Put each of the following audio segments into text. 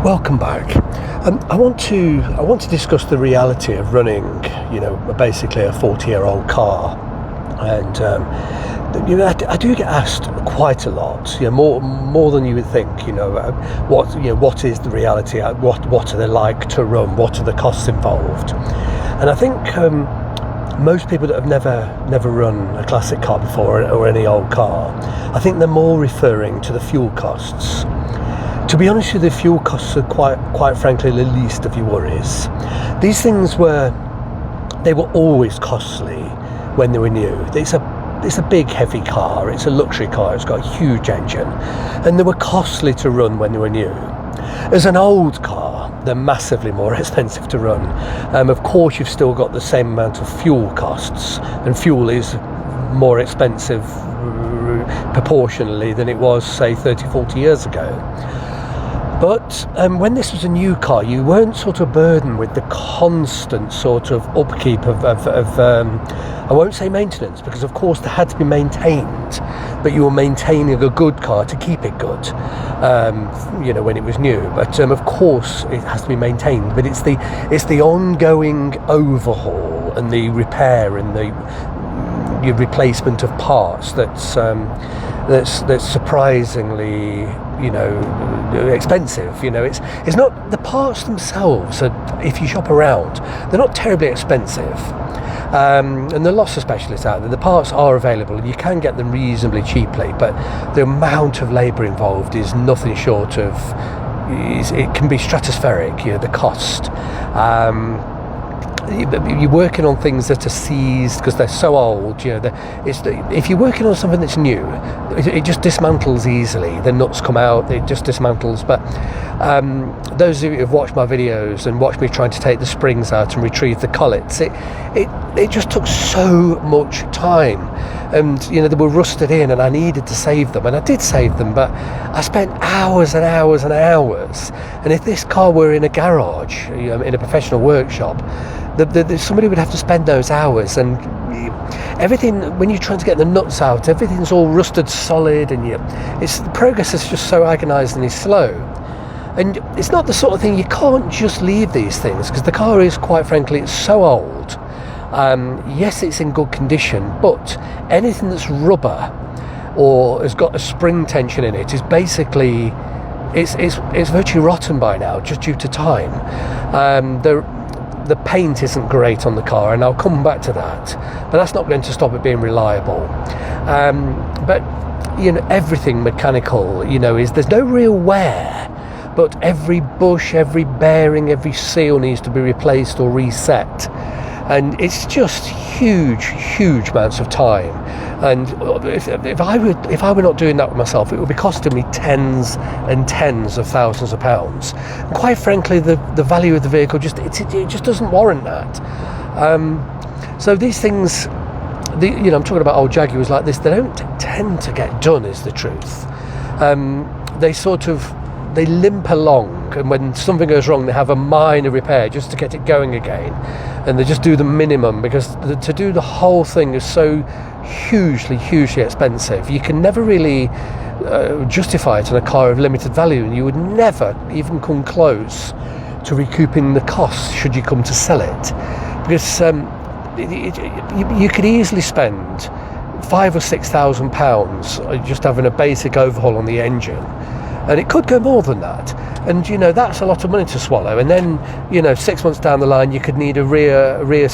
Welcome back. I want to discuss the reality of running, basically a 40-year-old car, and I do get asked quite a lot, more than you would think. What is the reality? What are they like to run? What are the costs involved? And I think most people that have never run a classic car before or any old car, I think they're more referring to the fuel costs. To be honest with you, the fuel costs are quite frankly the least of your worries. These things were always costly when they were new. It's a big heavy car, it's a luxury car, it's got a huge engine, and they were costly to run when they were new. As an old car, they're massively more expensive to run. Of course, you've still got the same amount of fuel costs, and fuel is more expensive proportionally than it was, say, 30-40 years ago. But when this was a new car, you weren't sort of burdened with the constant sort of upkeep of I won't say maintenance, because of course they had to be maintained, but you were maintaining a good car to keep it good, when it was new. But of course it has to be maintained, but it's the ongoing overhaul and the repair and the replacement of parts that's surprisingly expensive. It's not the parts themselves if you shop around, they're not terribly expensive, and there are lots of specialists out there. The parts are available and you can get them reasonably cheaply, but the amount of labour involved is nothing short of it can be stratospheric, the cost. You're working on things that are seized because they're so old. If you're working on something that's new, it just dismantles easily. The nuts come out, it just dismantles. But those of you who've watched my videos and watched me trying to take the springs out and retrieve the collets, it just took so much time, and they were rusted in, and I needed to save them, and I did save them, but I spent hours and hours and hours. And if this car were in a garage, in a professional workshop, somebody would have to spend those hours, and everything, when you're trying to get the nuts out, everything's all rusted solid, and the progress is just so agonisingly slow. And it's not the sort of thing, you can't just leave these things, because the car is, quite frankly, it's so old. Yes, it's in good condition, but anything that's rubber or has got a spring tension in it is basically it's virtually rotten by now, just due to time. The paint isn't great on the car, and I'll come back to that, but that's not going to stop it being reliable. But everything mechanical, there's no real wear, but every bush, every bearing, every seal needs to be replaced or reset, and it's just huge amounts of time. And if I were not doing that with myself, it would be costing me tens and tens of thousands of pounds. And quite frankly, the value of the vehicle just doesn't warrant that. So these things, I'm talking about old Jaguars like this. They don't tend to get done, is the truth. They limp along, and when something goes wrong, they have a minor repair just to get it going again, and they just do the minimum, because to do the whole thing is so hugely expensive. You can never really justify it in a car of limited value, and you would never even come close to recouping the costs should you come to sell it, because you could easily spend £5,000 or £6,000 just having a basic overhaul on the engine. And it could go more than that, and that's a lot of money to swallow. And then 6 months down the line, you could need a rear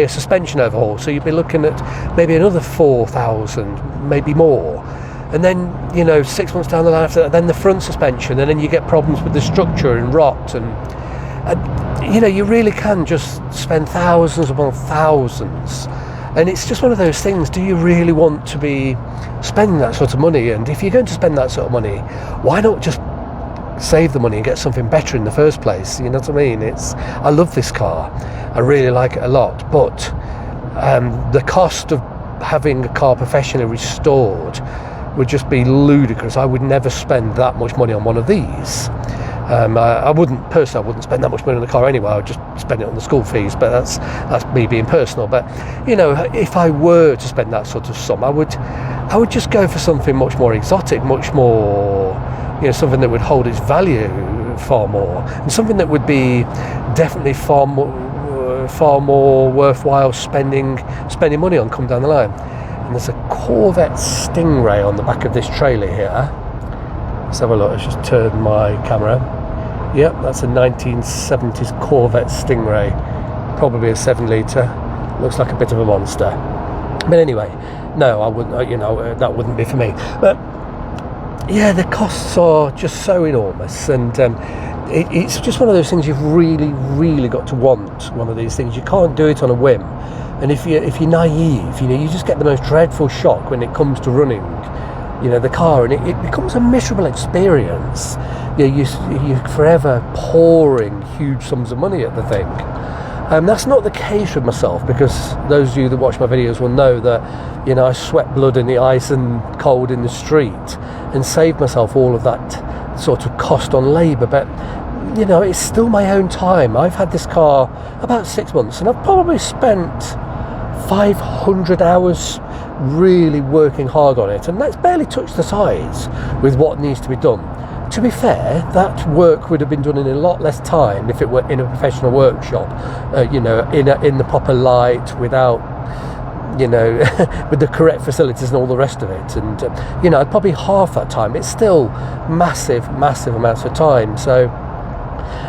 suspension overhaul, so you'd be looking at maybe another 4,000, maybe more. And then 6 months down the line after that, then the front suspension, and then you get problems with the structure and rot, and you really can just spend thousands upon thousands. And it's just one of those things, do you really want to be spending that sort of money? And if you're going to spend that sort of money, why not just save the money and get something better in the first place? You know what I mean? I love this car, I really like it a lot, but the cost of having a car professionally restored would just be ludicrous. I would never spend that much money on one of these. I wouldn't spend that much money on the car anyway. I would just spend it on the school fees, but that's me being personal. But if I were to spend that sort of sum, I would just go for something much more exotic, much more something that would hold its value far more, and something that would be definitely far more worthwhile spending money on come down the line. And there's a Corvette Stingray on the back of this trailer here. Let's have a look. Let's just turn my camera. Yep, that's a 1970s Corvette Stingray, probably a 7 litre. Looks like a bit of a monster. But anyway, no, I wouldn't. That wouldn't be for me. But yeah, the costs are just so enormous, and it's just one of those things you've really got to want. One of these things, you can't do it on a whim. And if you're naive, you just get the most dreadful shock when it comes to running, the car, and it becomes a miserable experience. You're forever pouring huge sums of money at the thing. That's not the case with myself, because those of you that watch my videos will know that I sweat blood in the ice and cold in the street and saved myself all of that sort of cost on labour. But it's still my own time. I've had this car about 6 months, and I've probably spent 500 hours really working hard on it, and that's barely touched the sides with what needs to be done. To be fair, that work would have been done in a lot less time if it were in a professional workshop, in the proper light, without, with the correct facilities and all the rest of it. And, probably half that time. It's still massive amounts of time. So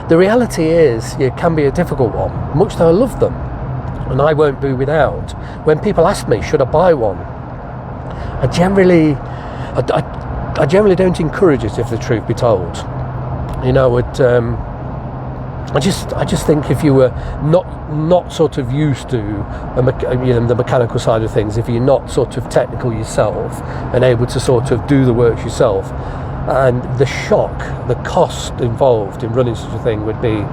the reality is, it can be a difficult one, much though I love them. And I won't be without. When people ask me, should I buy one? I generally don't encourage it, if the truth be told. I just think if you were not sort of used to the mechanical side of things, if you're not sort of technical yourself and able to sort of do the work yourself, and the shock, the cost involved in running such a thing would be,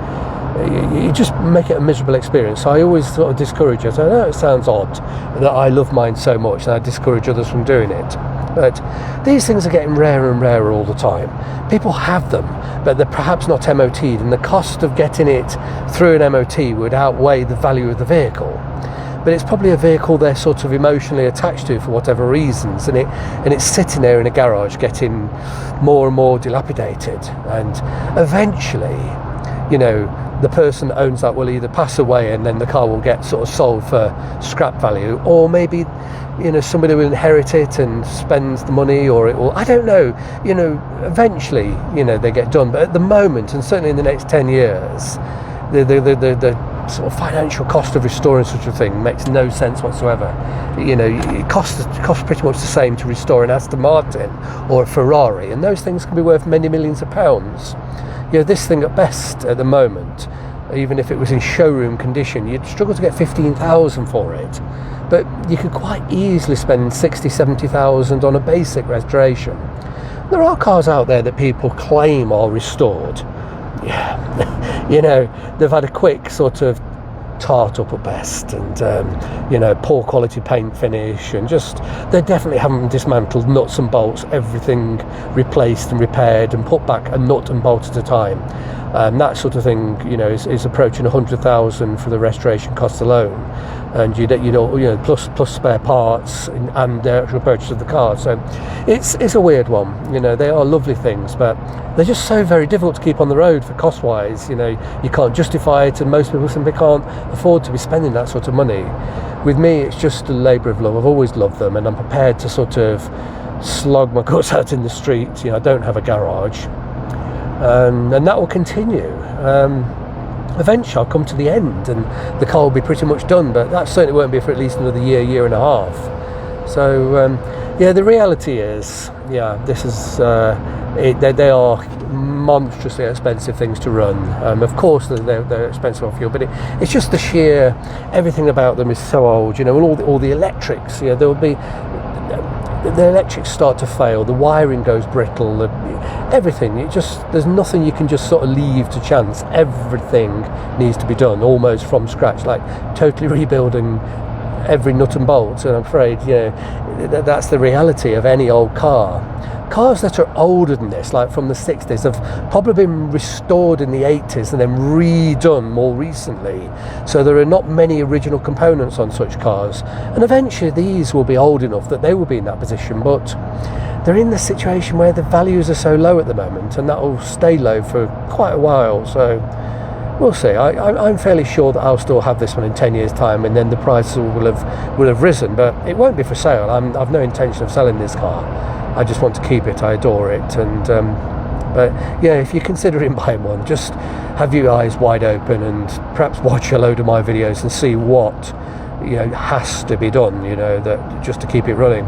you just make it a miserable experience. So I always sort of discourage it. I know it sounds odd that I love mine so much and I discourage others from doing it, but these things are getting rarer and rarer all the time. People have them, but they're perhaps not MOT'd, and the cost of getting it through an MOT would outweigh the value of the vehicle. But it's probably a vehicle they're sort of emotionally attached to for whatever reasons, and it's sitting there in a garage getting more and more dilapidated, and eventually, the person that owns that will either pass away and then the car will get sort of sold for scrap value, or maybe somebody will inherit it and spends the money, or it will, I don't know, eventually they get done. But at the moment, and certainly in the next 10 years, the sort of financial cost of restoring such a thing makes no sense whatsoever. It costs pretty much the same to restore an Aston Martin or a Ferrari, and those things can be worth many millions of pounds. This thing at best at the moment, even if it was in showroom condition, you'd struggle to get 15,000 for it. But you could quite easily spend 60, 70,000 on a basic restoration. There are cars out there that people claim are restored. They've had a quick sort of tart up at best, and poor quality paint finish, and just they definitely haven't dismantled nuts and bolts, everything replaced and repaired and put back a nut and bolt at a time. That sort of thing is approaching 100,000 for the restoration costs alone, and plus spare parts and the actual purchase of the car. So it's a weird one. They are lovely things, but they're just so very difficult to keep on the road for cost wise. You can't justify it, and most people simply can't afford to be spending that sort of money. With me, it's just a labour of love. I've always loved them, and I'm prepared to sort of slog my guts out in the street. I don't have a garage, and that will continue. Eventually I'll come to the end and the car will be pretty much done, but that certainly won't be for at least another year and a half. So the reality is, this is they are monstrously expensive things to run. Of course they're expensive on fuel, but it's just the sheer, everything about them is so old, all the electrics, there will be, the electrics start to fail, the wiring goes brittle, everything, there's nothing you can just sort of leave to chance. Everything needs to be done almost from scratch, like totally rebuilding every nut and bolt. And I'm afraid that's the reality of any old car. Cars that are older than this, like from the 60s, have probably been restored in the 80s and then redone more recently. So there are not many original components on such cars. And eventually these will be old enough that they will be in that position. But they're in the situation where the values are so low at the moment, and that will stay low for quite a while. So we'll see. I'm fairly sure that I'll still have this one in 10 years' time, and then the price will have risen, but it won't be for sale. I've no intention of selling this car. I just want to keep it. I adore it, and but yeah, if you're considering buying one, just have your eyes wide open and perhaps watch a load of my videos and see what has to be done, that just to keep it running.